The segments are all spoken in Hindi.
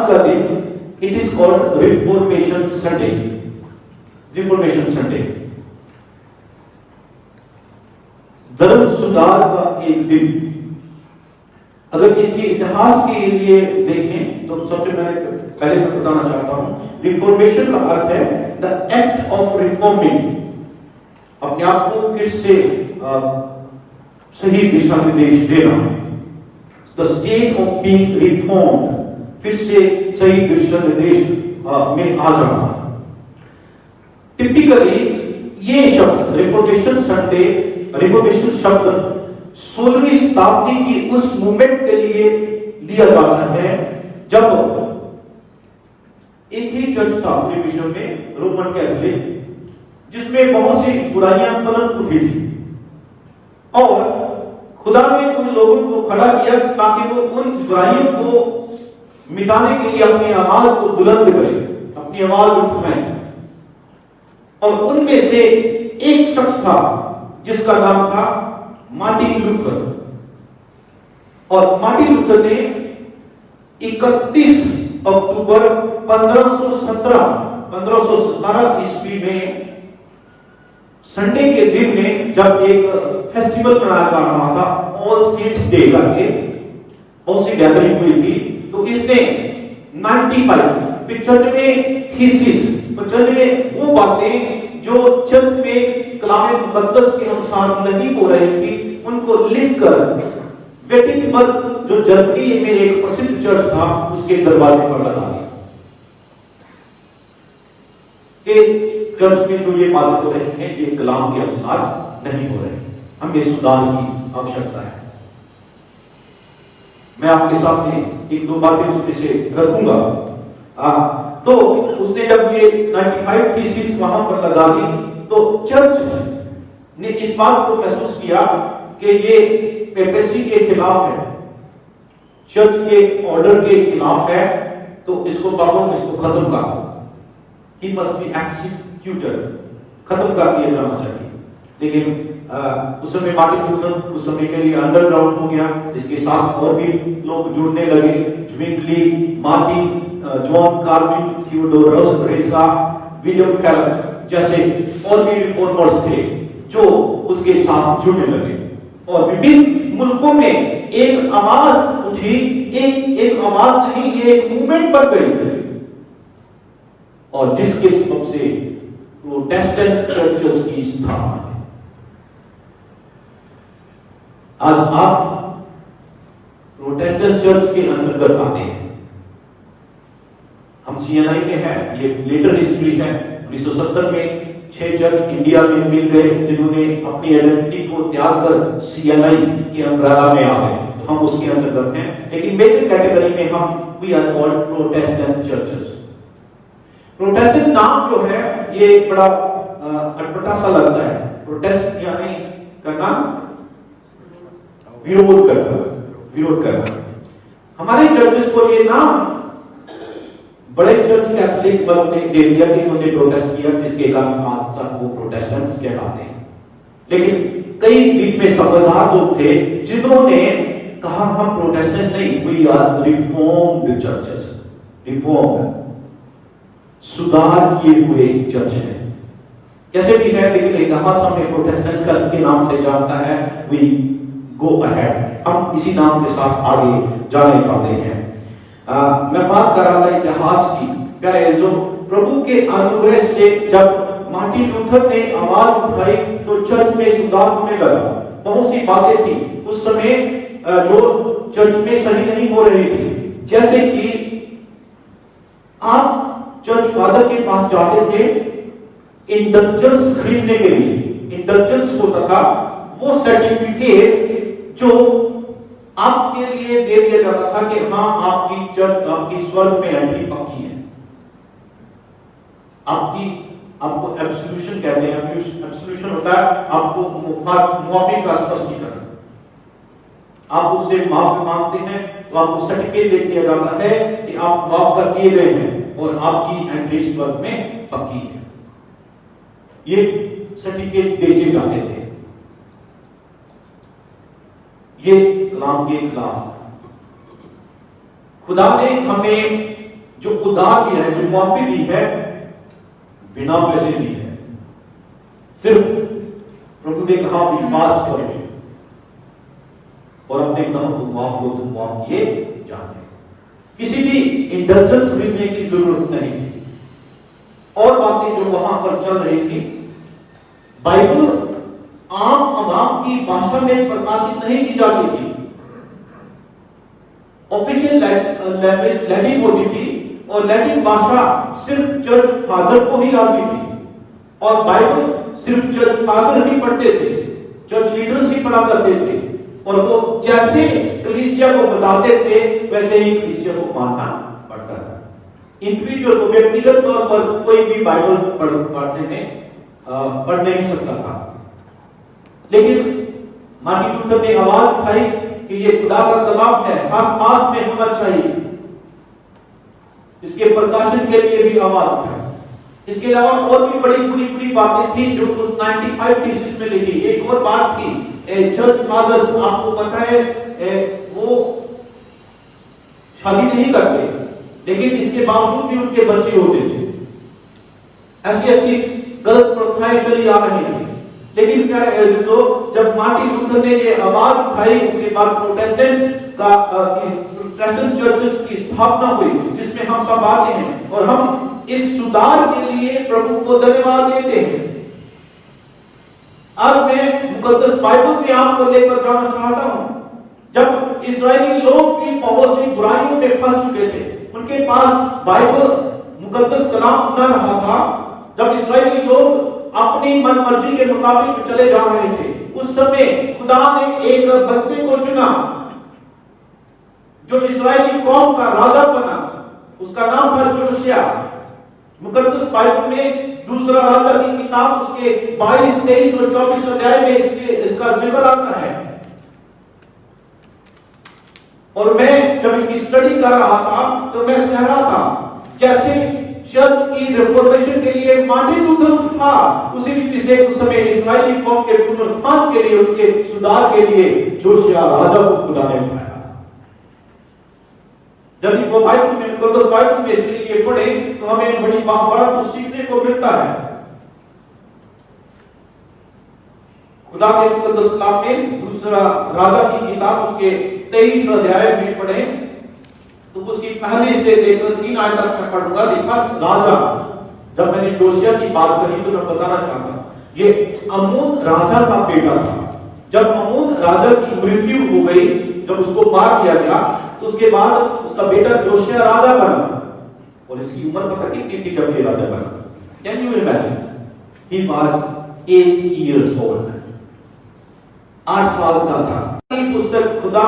का दिन, it is called reformation Sunday. Reformation Sunday धर्म सुधार का एक दिन। अगर इसके इतिहास के लिए देखें तो सबसे पहले मैं बताना चाहता हूं, रिफॉर्मेशन का अर्थ है द एक्ट ऑफ रिफॉर्मिंग, अपने आप को फिर से सही दिशा निर्देश देना। The state of being reformed, फिर से सही दिशा निर्देश में आ जाना। टिपिकली ये शब्द रिफॉर्मेशन संडे, रिफॉर्मेशन शब्द 16वीं शताब्दी की उस मूवमेंट के लिए लिया जाता है जब एक ही चर्च था पूरे विश्व में, रोमन कैथोलिक, जिसमें बहुत सी बुराइयां पनप उठी थी और खुदा ने उन लोगों को खड़ा किया ताकि वो उन बुराइयों को मिटाने के लिए अपनी आवाज को बुलंद करें, अपनी आवाज उठाएं। और उनमें से एक शख्स था जिसका नाम था मार्टिन लूथर। और मार्टिन लूथर ने 31 अक्टूबर 1517 ईस्वी में संडे के दिन में जब एक फेस्टिवल मनाया जा रहा था, ऑल सेंट्स डे करके बहुत सी गैदरिंग हुई थी, तो इसने 95 थीसिस, 95 वो बातें जो चर्च में कलाम मुकद्दस के अनुसार नहीं हो रही थी उनको लिखकर वेटिनबर्ग जो जर्मनी में एक प्रसिद्ध चर्च था उसके दरवाजे पर लगा दिया। चर्च में जो ये बातें हो रही हैं ये कलाम के अनुसार नहीं हो रहे, हमें सुधार की आवश्यकता है। मैं आपके सामने एक दो बातें उसमें से रखूंगा। तो उसने जब ये 95 थीसिस वहां पर लगा दी तो चर्च ने इस बात को महसूस किया कि ये पेपेसी के खिलाफ है, चर्च के ऑर्डर के खिलाफ है, तो इसको खत्म कर दो। ही मस्ट बी एक्सिक्यूटेड, खत्म कर दिया जाना चाहिए। लेकिन उस समय मार्टिन लूथर उस समय के लिए अंडरग्राउंड हो गया, इसके साथ और भी लोग जुड़ने लगे, Zwingli, Martin, John Calvin, Theodorus Beza, William कैलर जैसे और भी रिफॉर्मर्स थे जो उसके साथ जुड़ने लगे। और विभिन्न मुल्कों में एक आवाज उठी, एक आवाज नहीं, ये एक मूवमेंट बन गई थी और जिसके सबब से प्रोटेस्टेंट चर्चेस की स्थापना। आज आप प्रोटेस्टेंट चर्च के अंतर्गत आते हैं। हम सीएनआई में हैं, ये लेटर हिस्ट्री है। 1970 में 6 चर्च इंडिया में मिल गए जिन्होंने अपनी आइडेंटिटी को त्याग कर सीएनआई के अम्ब्रेला में आ गए, तो हम उसके अंतर्गत हैं। लेकिन मेजर कैटेगरी में हम we are called Protestant churches. Protestant नाम जो है ये बड़ा अटपटा सा लगता है। प्रोटेस्ट यानी करना, विरोध करना। हमारे चर्चेस को ये नाम बड़े चर्च कैथोलिक वर्ग ने दे दिया कि उन्होंने प्रोटेस्ट किया, जिसके कारण आज तक वो प्रोटेस्टेंट्स कहलाते हैं। लेकिन कई बीच में समझदार लोग थे जिन्होंने कहा हम प्रोटेस्टेंट नहीं, we are reformed churches. Reformed, सुधार किए हुए चर्च है। कैसे भी है, लेकिन इतिहास हमें प्रोटेस्टेंट्स के नाम से जानता है। वी गो अहेड, हम इसी नाम के साथ आगे जाने चाहते हैं। मैं बात कर रहा था इतिहास की, प्यारे जो प्रभु के अनुग्रह से जब मार्टिन लूथर ने आवाज उठाई तो चर्च में सुधार होने लगा। बहुत सी बातें थी उस समय जो चर्च में सही नहीं हो रही थी, जैसे कि आप चर्च फादर के पास जाते थे इंडल्जेंस खरीदने के लिए। इंडल्जेंस होता था वो सर्टिफिकेट जो आपके लिए दे दिया जाता था कि हाँ आपकी चर्च, आपकी स्वर्ग में एंट्री पक्की है। आपको एब्सोल्यूशन कहते हैं। एब्सोल्यूशन होता है आपको मुआफी का स्पष्टीकरण। आप उससे माफी मांगते हैं तो आपको सर्टिफिकेट दे दिया जाता है कि आप माफ कर दिए गए हैं और आपकी एंट्री स्वर्ग में पक्की है। ये सर्टिफिकेट बेचे जाते थे। ये कलाम के खिलाफ। खुदा ने हमें जो उधार दी है, जो माफी दी है, बिना पैसे दी है। सिर्फ प्रभु ने कहा विश्वास करो और अपने गुनाहों को माफ हो तो माफ किए जाते हैं। किसी भी इंडल्जेंस खरीदने की जरूरत नहीं। और बातें जो वहां पर चल रही थी, बाइबल आम आवाम की भाषा में प्रकाशित नहीं की जाती थी। ऑफिशियल लैंग्वेज लैटिन होती थी और लैटिन भाषा सिर्फ चर्च फादर को ही आती थी और बाइबल सिर्फ चर्च फादर ही पढ़ते थे, चर्च लीडर्स ही पढ़ा करते थे और वो जैसे कलीसिया को बताते थे वैसे ही कलीसिया को मानना पड़ता था। इंडिविजुअल को व्यक्तिगत तौर पर कोई भी बाइबल पढ़ नहीं सकता था। लेकिन मार्टिन लूथर ने आवाज उठाई कि ये खुदा का कलाम है, हर हाथ में होना चाहिए। इसके प्रकाशन के लिए भी आवाज उठाई। इसके अलावा और भी बड़ी बुरी बातें थी जो उस 95 थीसिस में लिखी। एक और बात थी, चर्च फादर्स, आपको पता है वो शादी नहीं करते, लेकिन इसके बावजूद भी उनके बच्चे होते थे। ऐसी गलत प्रथाएं चली आ रही थी। लेकिन क्या है, तो जब मार्टिन लूथर ने ये आवाज उठाई, उसके बाद प्रोटेस्टेंट चर्चेस की स्थापना हुई, जिसमें हम सब आते हैं और हम इस सुधार के लिए प्रभु को धन्यवाद देते हैं। आज मैं मुकद्दस बाइबल में आपको लेकर जाना चाहता हूं। जब इस्राएली लोग भी बहुत सी बुराइयों में फंस चुके थे, उनके पास बाइबल मुकद्दस कलाम न रहा था, जब इस्राएली लोग अपनी मन मर्जी के मुताबिक चले जा रहे थे, उस समय खुदा ने एक बंदे को चुना जो इस्राएली कौम का राजा बना। उसका नाम था जोशिया। मुकद्दस बाइबल में दूसरा राजा की किताब उसके 22, 23 और 24 अध्याय में इसका जिक्र आता है। और मैं जब इसकी स्टडी कर रहा था तो मैं कह रहा था, जैसे चर्च की रिफॉर्मेशन के लिए मार्टिन लूथर उठा, उसी रीति से उस समय इस्राएली कौम के पुनरुत्थान के लिए, उनके सुधार के लिए जोशिया राजा को खुदा ने उठाया। यदि वो बाइबल में, मुकद्दस बाइबल में इसके लिए पढ़े तो हमें बड़ा कुछ सीखने को मिलता है। खुदा के मुकद्दस कलाम में दूसरा राजा की किताब उसके 23 अध्याय में पढ़े तो उसकी पहले से लेकर 3 आयत तक मैं पढ़ूंगा। लिखा, राजा, जब मैंने जोशिया की बात करी तो मैं बताना चाहता, ये अमोन राजा का बेटा था। जब अमोन राजा की मृत्यु हो गई, जब उसको मार दिया गया, तो उसके बाद उसका बेटा जोशिया राजा बना। और इसकी उम्र पता कितनी थी जब ये राजा बना? Can you imagine? He was 8 years old. 8 साल का था। पुस्तक खुदा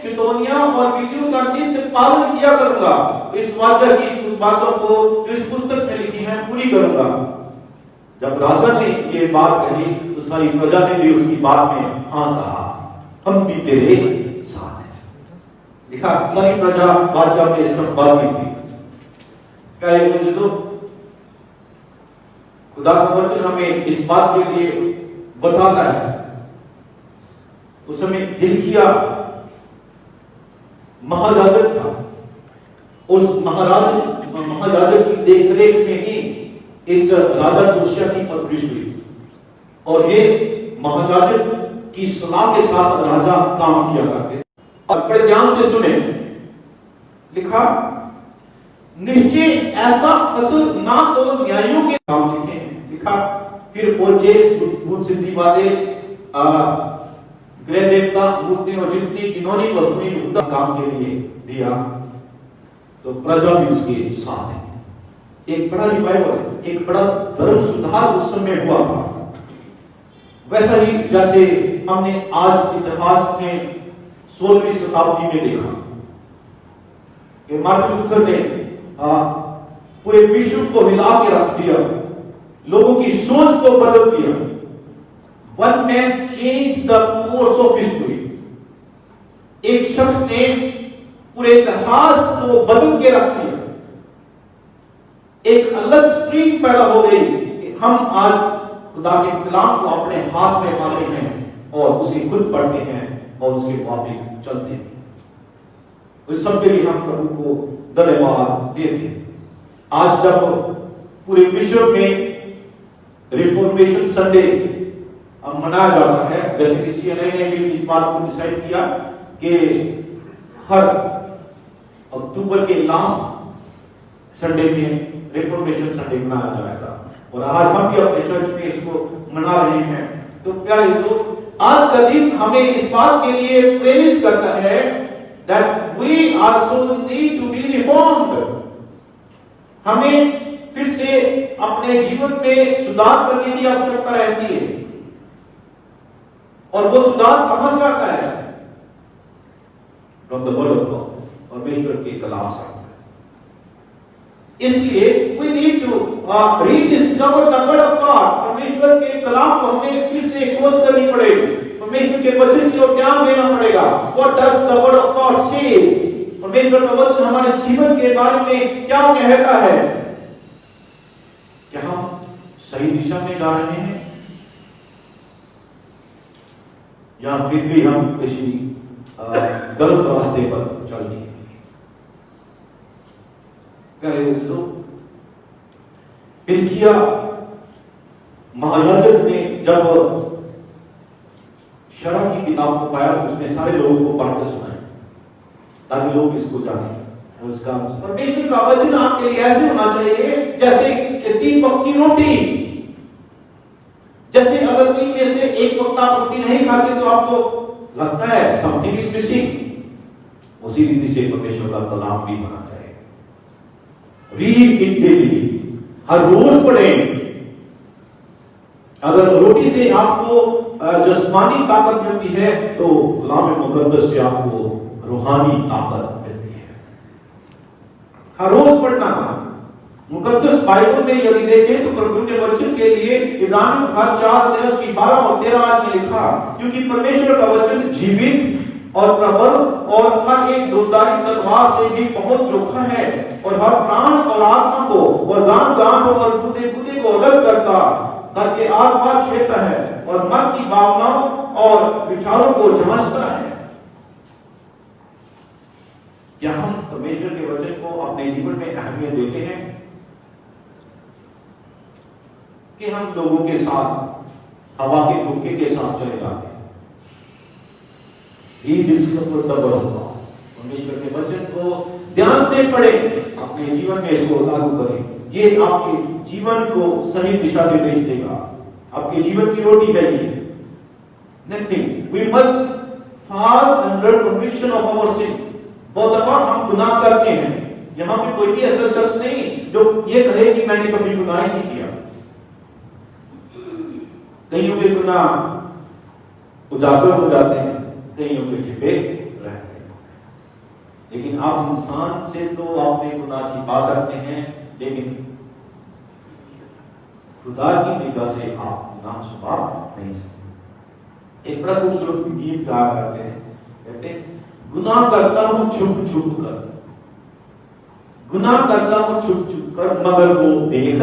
चितौनियां और विधियों का नित्य पालन किया करूंगा। इस वाचा की बातों को जो इस पुस्तक में लिखी है पूरी करूंगा। जब राजा ने ये बात कही तो सारी प्रजा ने भी उसकी बात में हाँ कहा, हम भी तेरे साथ हैं। लिखा, सारी प्रजा वाचा में सहभागी थी। क्या ये मुझे तो खुदा का वचन हमें इस बात के लिए बताता है। उस समय हिल्किया महाराजक था। उस महाराजक की देखरेख में ही इस राजा जोशिया की परवरिश हुई और ये महाराजक की सलाह के साथ राजा काम किया करते थे। और बड़े ध्यान से सुने, लिखा, निश्चय ऐसा फसल ना तो न्यायों के काम लिखे। लिखा, फिर ओझे, भूत सिद्धि वाले, गृह देवता, मूर्ति और जितनी इन्होंने वस्तुएं काम के लिए दिया, तो प्रजा भी उसके साथ है। एक बड़ा रिवाइवल, एक बड़ा धर्म सुधार उस समय हुआ था। वैसा ही जैसे हमने आज इतिहास में 16वीं शताब्दी में देखा कि मार्टिन लूथर ने पूरे विश्व को हिला के रख दिया, लोगों की सोच को बदल दिया। One man changed the course of history. एक शख्स ने पूरे इतिहास को बदल के रख दिया। एक अलग स्ट्रीम पैदा हो गई कि हम आज खुदा के कलाम को अपने हाथ में पाते हैं और उसे खुद पढ़ते हैं और उसके मुताबिक चलते हैं। उस सबके लिए हम प्रभु को धन्यवाद देते हैं। आज जब पूरे विश्व में रिफॉर्मेशन संडे मनाया जाता है, जैसे कि सीएनआई ने भी इस बात को डिसाइड किया कि हर अक्टूबर के लास्ट संडे में रिफॉर्मेशन संडे मनाया जाएगा, और आज हम भी अपने चर्च में इसको मना रहे हैं। तो प्यारे दोस्त, आज का दिन हमें इस बात के लिए प्रेरित करता है that we also need to be reformed। हमें फिर से अपने जीवन में सुधार करने की आवश्यकता रहती है, और वो सुधार कहां से आता है? From the word of God, परमेश्वर के कलाम से। इसलिए we need to rediscover the word of God। परमेश्वर के कलाम को हमें फिर से खोज करनी पड़ेगी, परमेश्वर के वचन की ओर ध्यान देना पड़ेगा। What does the word of God says? परमेश्वर का वचन हमारे जीवन के बारे में क्या कहता है? क्या हम सही दिशा में जा रहे हैं, या फिर भी हम किसी गलत रास्ते पर चल रहे हैं? हिल्किया महायाजक ने जब शरा की किताब को पाया तो उसने सारे लोगों को पढ़कर सुनाया ताकि लोग इसको जाने। उसका परमेश्वर का वचन आपके लिए ऐसे होना चाहिए जैसे कि 3 वक्त की रोटी। जैसे अगर 3 में से 1 वक्त आप रोटी नहीं खाते तो आपको लगता है समथिंग इज मिसिंग। उसी रीति से परमेश्वर का कलाम भी होना चाहिए। रीड इट डेली, हर रोज पढ़ें। अगर रोटी से आपको जिस्मानी ताकत मिलती है तो कलाम मुकद्दस से आपको रूहानी ताकत मिलती है। हर रोज पढ़ना। मुकद्दस बाइबल में यदि देखें तो प्रभु के वचन के लिए इब्रानियों का 4 की 12 और 13 में लिखा, क्योंकि परमेश्वर का वचन जीवित और प्रबल और हर एक दोधारी तलवार से भी बहुत चोखा है, और हर प्राण और आत्मा को और गांठ और गुदे को अलग करके आर पार छेड़ता है, और मन की भावनाओं और विचारों को जांचता है। क्या हम परमेश्वर के वचन को अपने जीवन में अहमियत देते हैं, कि हम लोगों के साथ हवा के झोंके के साथ चले जाते हैं? परमेश्वर के वचन को ध्यान से पढ़ें, अपने जीवन में इसको लागू करें। ये आपके जीवन को सही दिशा निर्देश देगा। आपके जीवन की रोटी है ये। Next thing, we must fall under conviction of our sin. बहुत दफा हम गुनाह करते हैं। यहां पे कोई भी ऐसा शख्स नहीं जो ये कहे कि मैंने कभी गुनाह ही नहीं किया। कईयों के गुनाह उजागर हो जाते हैं, कईयों के छिपे रहते हैं। लेकिन आप इंसान से तो अपने गुनाह छिपा सकते हैं, लेकिन खुदा की निगाह से आप गुनाह छुपा नहीं सकते। एक बड़ा खूबसूरत गीत गाया करते हैं, कहते हैं, गुनाह करता हूं छुप छुप कर, गुनाह करता हूं छुप छुप कर, मगर वो देख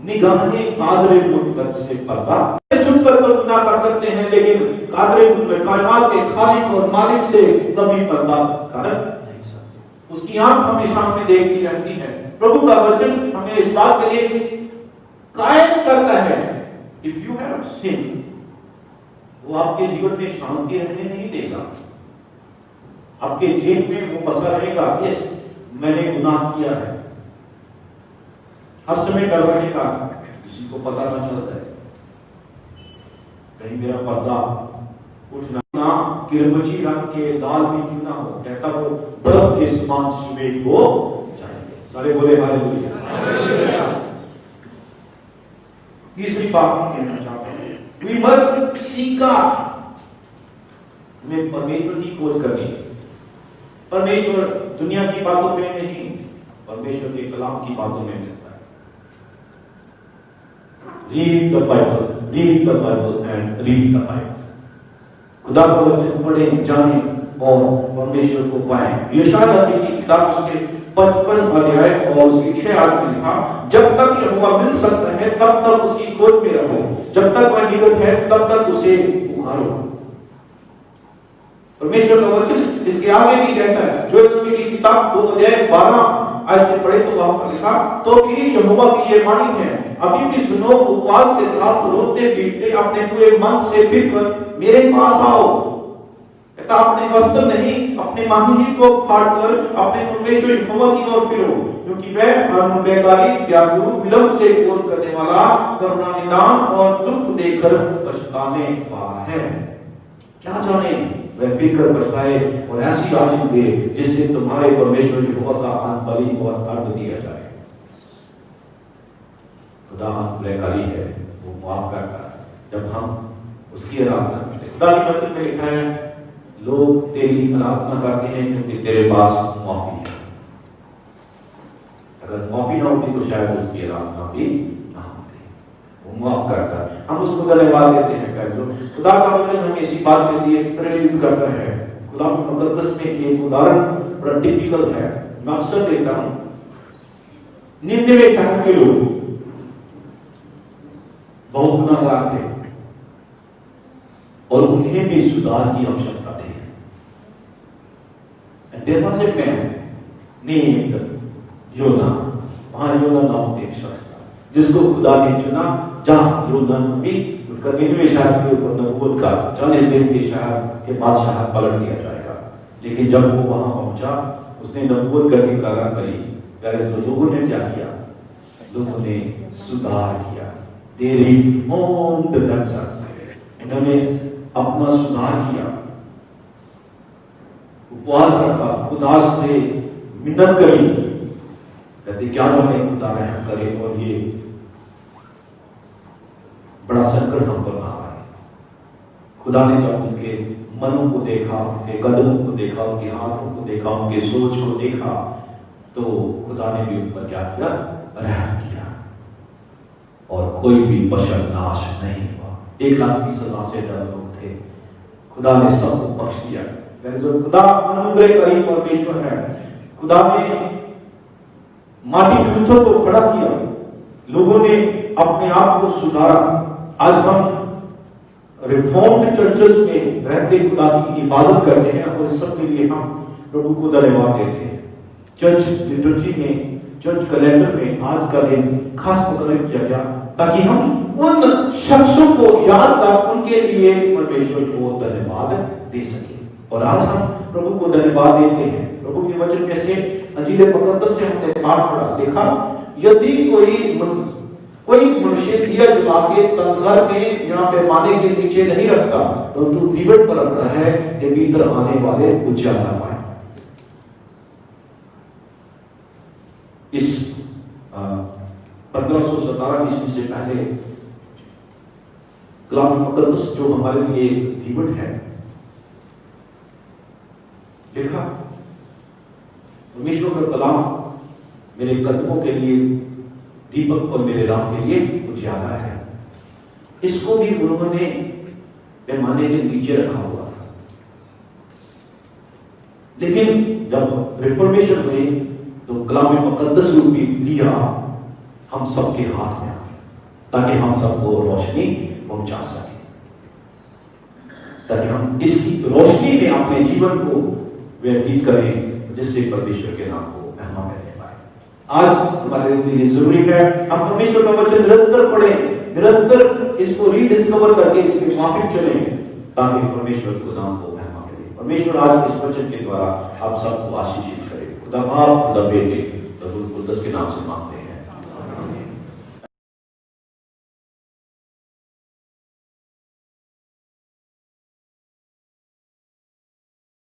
निगाहें कादरे मुतलक से पर्दा। छुप कर तो गुनाह कर सकते हैं, लेकिन कादरे मुतलक कायनात के खालिक और मालिक से कभी पर्दा कर नहीं सकते। उसकी आंख हमेशा हमें देखती रहती है। प्रभु का वचन हमें इस बात के लिए कायम करता है, इफ यू हैव सिन, वो आपके जीवन में शांति रहने नहीं देगा। आपके जेब में वो बसा रहेगा, यस मैंने गुनाह किया है। हर समय डर रहेगा, किसी को पता ना चलता है, कहीं मेरा पर्दा उठना ना, किरमची रंग के दाल भी क्यों ना हो, कहता वो बर्फ के समान सफेद हो जाएंगे। सारे बोले हालेलुया। तीसरी बात हम कहना चाहते हैं, वी मस्ट सीक गॉड। हमें परमेश्वर की खोज करनी है। परमेश्वर दुनिया की बातों में नहीं, परमेश्वर के कलाम की बातों में मिलता है। Read the Bible, read the Bible and read the Bible. खुदा का वचन पढ़ें, जानें और परमेश्वर को पाएं। यशायाह नबी की किताब उसके 55 अध्याय और उसकी 6 आयत में लिखा, जब तक यहोवा मिल सकता है तब तक उसकी खोज में रहो, जब तक वह निकट है तब तक उसे पुकारो। परमेश्वर का वचन इसके आगे भी कहता है, जो नबी की किताब 2 अध्याय 12 आज से पढ़े तो वहां पर लिखा, तो भी यहोवा की ये वाणी है, अभी भी सुनो, उपवास के साथ रोते पीटते अपने पूरे मन से फिर कर मेरे पास आओ। कहता अपने वस्त्र नहीं, अपने मांगी को फाड़कर अपने परमेश्वर यहोवा की ओर फिरो, क्योंकि वह अनुग्रहकारी, दयालु, विलंब से क्रोध करने वाला, करुणा निदान और दुख देकर पछताने वाला है। क्या जाने वह फिर पछताए और ऐसी आशीष दे जिससे तुम्हारे परमेश्वर यहोवा का बलि और अर्घ दिया जाए। खुदा अनुग्रहकारी है, वो माफ करता है जब हम उसकी आराधना करते हैं। खुदा के वचन में लिखा है, लोग तेरी आराधना करते हैं क्योंकि तेरे पास माफी है। अगर माफी ना होती तो शायद उसकी आराधना भी ना होती। वो माफ करता है, हम उसको धन्यवाद देते हैं। खुदा का वचन हमें इसी बात के लिए प्रेरित करता है। खुदा के मुकद्दस में एक उदाहरण बड़ा टिपिकल है, मैं अक्सर देता हूं। निन्यानवे शहर के लोग बहुत गुनाहगार थे और उन्हें भी सुधार की आवश्यकता थी। There was a man named योना। वहां योना नाम एक शख्स था जिसको खुदा ने चुना। जहां योना नबी उसका निन्यानवे शहर के ऊपर नबूवत का 40 दिन के शहर के बादशाह पलट दिया जाएगा। लेकिन जब वो वहां पहुंचा, उसने नबूवत करने का आरंभ करी। पहले तो लोगों ने क्या किया? लोगों ने सुधार किया। They reformed themselves। उन्होंने अपना सुधार किया, उपवास रखा, खुदा से मिन्नत करी, कहते क्या जाने खुदा रहम करे और ये बड़ा संकट हम पर आ है। खुदा ने जब उनके मनों को देखा, उनके कदमों को देखा, उनके हाथों को देखा, उनके सोच को देखा, तो खुदा ने भी उन पर क्या किया? रहम किया और कोई भी बशर नाश नहीं हुआ। 1,20,000 से ज्यादा लोग थे, खुदा ने सबको बख्श दिया। जो खुदा अनुग्रहकारी परमेश्वर है, खुदा ने माटी पत्थरों को खड़ा किया, लोगों ने अपने आप को सुधारा। आज हम रिफॉर्म्ड चर्चेस में रहते खुदा की इबादत करते हैं और इस सब के लिए हम प्रभु को धन्यवाद देते हैं। चर्च लिटर्जी में, चर्च कैलेंडर में आज का दिन खास मुकर्रर किया गया ताकि हम उन शख्सों को याद कर उनके लिए परमेश्वर को धन्यवाद दे सके। और आज हम प्रभु को धन्यवाद देते हैं। प्रभु के वचन में से अंजील मुकद्दस से हमने पाठ पढ़ा, देखा, यदि कोई मनुष्य दिया जला के तंगघर में या पैमाने के नीचे नहीं रखता, तो तू दीवट पर रखता है कि भीतर आने वाले उजाला ना पाए। इस 1517 ईस्वी से पहले कलाम मुकद्दस जो हमारे लिए दीवट है, देखा परमेश्वर का कलाम मेरे कदमों के लिए दीपक और मेरे राह के लिए उजाला है। इसको भी उन्होंने पैमाने के नीचे रखा हुआ था। लेकिन जब रिफॉर्मेशन हुई तो कलाम मुकद्दस रूप भी दिया हम सबके हाथ में, ताकि हम सबको रोशनी पहुंचा सके, ताकि हम इसकी रोशनी में अपने जीवन को व्यतीत करें, जिससे परमेश्वर के नाम को महिमा मिलने पाए। आज हमारे लिए जरूरी है हम परमेश्वर का वचन निरंतर पढ़ें, निरंतर इसको रीडिस्कवर करके इसके माफिक चलें, ताकि परमेश्वर को नाम को महिमा मिले। परमेश्वर आज इस वचन के द्वारा आप सबको आशीषित करे। खुदा बाप, खुदा बेटे,